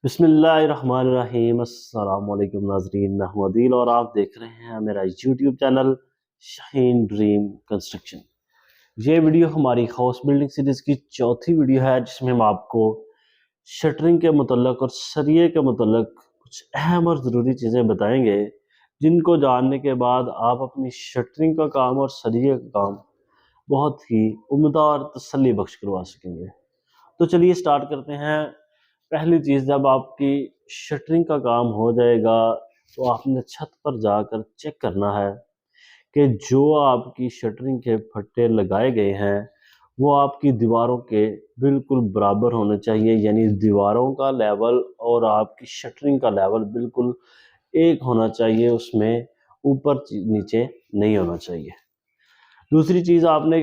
بسم اللہ الرحمن الرحیم۔ السلام علیکم ناظرین، میں ہوں عدیل اور آپ دیکھ رہے ہیں میرا یوٹیوب چینل شاہین ڈریم کنسٹرکشن۔ یہ ویڈیو ہماری ہاؤس بلڈنگ سیریز کی چوتھی ویڈیو ہے، جس میں ہم آپ کو شٹرنگ کے متعلق اور سریے کے متعلق کچھ اہم اور ضروری چیزیں بتائیں گے، جن کو جاننے کے بعد آپ اپنی شٹرنگ کا کام اور سریے کا کام بہت ہی عمدہ اور تسلی بخش کروا سکیں گے۔ تو چلیے سٹارٹ کرتے ہیں۔ پہلی چیز، جب آپ کی شٹرنگ کا کام ہو جائے گا تو آپ نے چھت پر جا کر چیک کرنا ہے کہ جو آپ کی شٹرنگ کے پھٹے لگائے گئے ہیں وہ آپ کی دیواروں کے بالکل برابر ہونے چاہیے، یعنی دیواروں کا لیول اور آپ کی شٹرنگ کا لیول بالکل ایک ہونا چاہیے، اس میں اوپر نیچے نہیں ہونا چاہیے۔ دوسری چیز آپ نے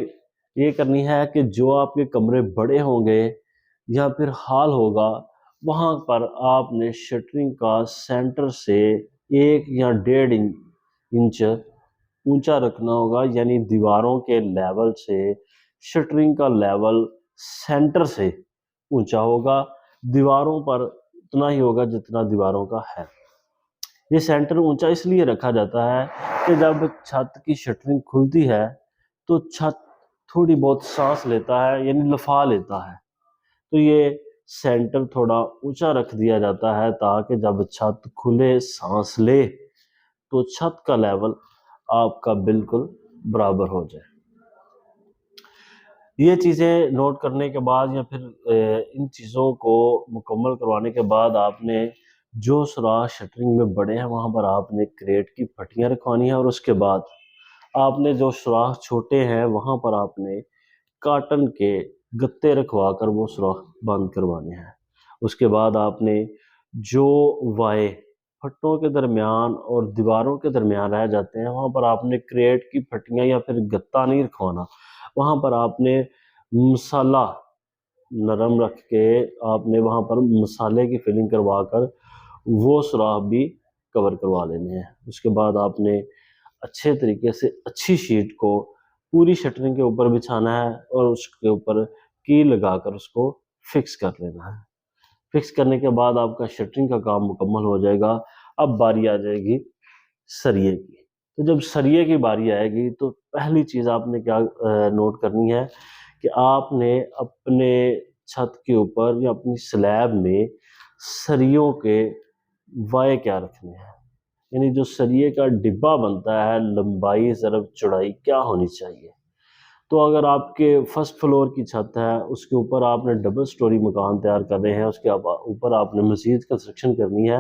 یہ کرنی ہے کہ جو آپ کے کمرے بڑے ہوں گے یا پھر ہال ہوگا، وہاں پر آپ نے شٹرنگ کا سینٹر سے 1 یا 1.5 انچ اونچا رکھنا ہوگا، یعنی دیواروں کے لیول سے شٹرنگ کا لیول سینٹر سے اونچا ہوگا۔ دیواروں پر اتنا ہی ہوگا جتنا دیواروں کا ہے۔ یہ سینٹر اونچا اس لیے رکھا جاتا ہے کہ جب چھت کی شٹرنگ کھلتی ہے تو چھت تھوڑی بہت سانس لیتا ہے، یعنی لفا لیتا ہے، تو یہ سینٹر تھوڑا اونچا رکھ دیا جاتا ہے تاکہ جب چھت کھلے سانس لے تو چھت کا لیول آپ کا بالکل برابر ہو جائے۔ یہ چیزیں نوٹ کرنے کے بعد یا پھر ان چیزوں کو مکمل کروانے کے بعد آپ نے جو سوراخ شٹرنگ میں بڑے ہیں وہاں پر آپ نے کریٹ کی پھٹیاں رکھوانی ہیں، اور اس کے بعد آپ نے جو سوراخ چھوٹے ہیں وہاں پر آپ نے کاٹن کے گتے رکھوا کر وہ سوراخ بند کروانے ہیں۔ اس کے بعد آپ نے جو وائے پھٹوں کے درمیان اور دیواروں کے درمیان رہ جاتے ہیں وہاں پر آپ نے کریٹ کی پھٹیاں یا پھر گتا نہیں رکھوانا، وہاں پر آپ نے مسالہ نرم رکھ کے آپ نے وہاں پر مسالے کی فلنگ کروا کر وہ سوراخ بھی کور کروا لینے ہیں۔ اس کے بعد آپ نے اچھے طریقے سے اچھی شیٹ کو پوری شٹرنگ کے اوپر بچھانا ہے اور اس کے اوپر کی لگا کر اس کو فکس کر لینا ہے۔ فکس کرنے کے بعد آپ کا شٹرنگ کا کام مکمل ہو جائے گا۔ اب باری آ جائے گی سریے کی۔ تو جب سریے کی باری آئے گی تو پہلی چیز آپ نے کیا نوٹ کرنی ہے کہ آپ نے اپنے چھت کے اوپر یا اپنی سلیب میں سریوں کے وائے کیا رکھنے ہیں، یعنی جو سریے کا ڈبہ بنتا ہے لمبائی ضرب چوڑائی کیا ہونی چاہیے۔ تو اگر آپ کے فرسٹ فلور کی چھت ہے، اس کے اوپر آپ نے ڈبل سٹوری مکان تیار کر رہے ہیں، اس کے اوپر آپ نے مزید کنسٹرکشن کرنی ہے،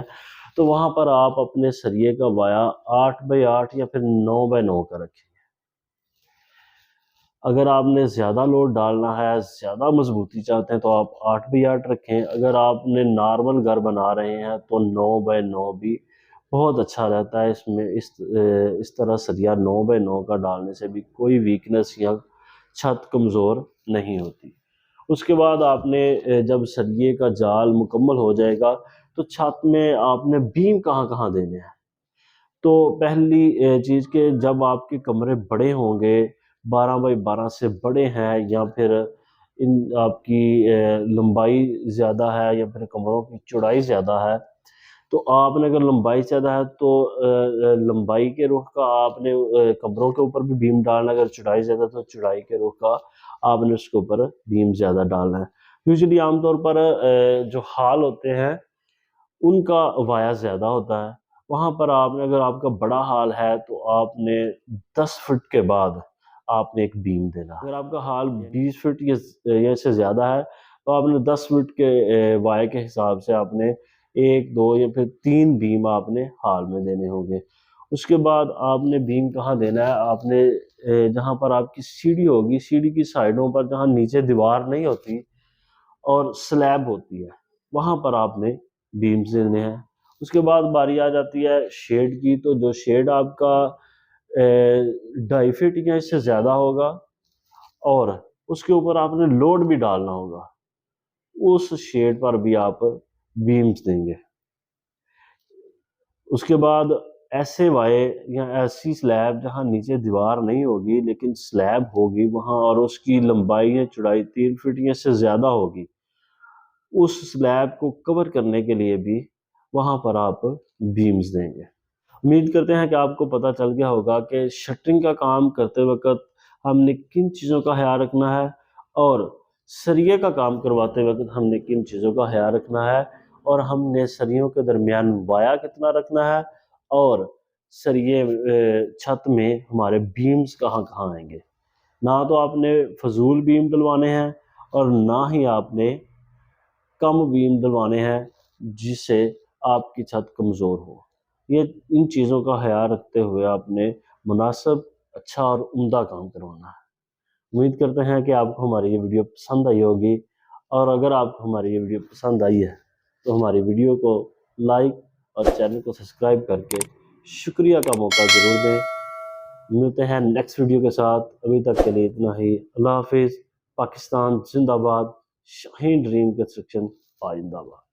تو وہاں پر آپ اپنے سریے کا وایا 8x8 یا پھر 9x9 کا رکھیں۔ اگر آپ نے زیادہ لوڈ ڈالنا ہے، زیادہ مضبوطی چاہتے ہیں تو آپ 8x8 رکھیں۔ اگر آپ نے نارمل گھر بنا رہے ہیں تو 9x9 بھی بہت اچھا رہتا ہے۔ اس میں اس طرح سریا 9x9 کا ڈالنے سے بھی کوئی ویکنس یا چھت کمزور نہیں ہوتی۔ اس کے بعد آپ نے جب سریے کا جال مکمل ہو جائے گا تو چھت میں آپ نے بیم کہاں کہاں دینے ہیں۔ تو پہلی چیز کہ جب آپ کے کمرے بڑے ہوں گے، 12x12 سے بڑے ہیں، یا پھر آپ کی لمبائی زیادہ ہے یا پھر کمروں کی چوڑائی زیادہ ہے، تو آپ نے اگر لمبائی زیادہ ہے تو لمبائی کے رخ کا آپ نے کمروں کے اوپر بھی بیم ڈالنا ہے، اگر چوڑائی زیادہ تو چوڑائی کے رخ کا آپ نے اس کے اوپر بیم زیادہ ڈالنا ہے۔ یوزلی عام طور پر جو ہال ہوتے ہیں ان کا وایا زیادہ ہوتا ہے، وہاں پر آپ نے اگر آپ کا بڑا ہال ہے تو آپ نے 10 فٹ کے بعد آپ نے ایک بیم دینا۔ اگر آپ کا ہال 20 فٹ یا اس سے زیادہ ہے تو آپ نے 10 فٹ کے وائے کے حساب سے آپ نے 1 2 یا پھر 3 بیم آپ نے ہال میں دینے ہوں گے۔ اس کے بعد آپ نے بیم کہاں دینا ہے، آپ نے جہاں پر آپ کی سیڑھی ہوگی، سیڑھی کی سائڈوں پر جہاں نیچے دیوار نہیں ہوتی اور سلیب ہوتی ہے وہاں پر آپ نے بیمز دینے ہیں۔ اس کے بعد باری آ جاتی ہے شیڈ کی، تو جو شیڈ آپ کا 2.5 فٹ یا اس سے زیادہ ہوگا اور اس کے اوپر آپ نے لوڈ بھی ڈالنا ہوگا، اس شیڈ پر بھی آپ بیمز دیں گے۔ اس کے بعد ایسے وائے یا ایسی سلیب جہاں نیچے دیوار نہیں ہوگی لیکن سلیب ہوگی وہاں، اور اس کی لمبائی یا چوڑائی 3 فٹ یا اس سے زیادہ ہوگی، اس سلیب کو کور کرنے کے لیے بھی وہاں پر آپ بیمز دیں گے۔ امید کرتے ہیں کہ آپ کو پتہ چل گیا ہوگا کہ شٹرنگ کا کام کرتے وقت ہم نے کن چیزوں کا خیال رکھنا ہے، اور سریے کا کام کرواتے وقت ہم نے کن چیزوں کا خیال رکھنا ہے، اور ہم نے سریوں کے درمیان وایا کتنا رکھنا ہے، اور سریے چھت میں ہمارے بیمز کہاں کہاں آئیں گے۔ نہ تو آپ نے فضول بیم ڈلوانے ہیں اور نہ ہی آپ نے کم بیم ڈلوانے ہیں جس سے آپ کی چھت کمزور ہو۔ یہ ان چیزوں کا خیال رکھتے ہوئے آپ نے مناسب، اچھا اور عمدہ کام کروانا ہے۔ امید کرتے ہیں کہ آپ کو ہماری یہ ویڈیو پسند آئی ہوگی، اور اگر آپ کو ہماری یہ ویڈیو پسند آئی ہے تو ہماری ویڈیو کو لائک اور چینل کو سبسکرائب کر کے شکریہ کا موقع ضرور دیں۔ ملتے ہیں نیکسٹ ویڈیو کے ساتھ، ابھی تک کے لیے اتنا ہی۔ اللہ حافظ۔ پاکستان زندہ باد، شاہین ڈریم کنسٹرکشن آئندہ باد۔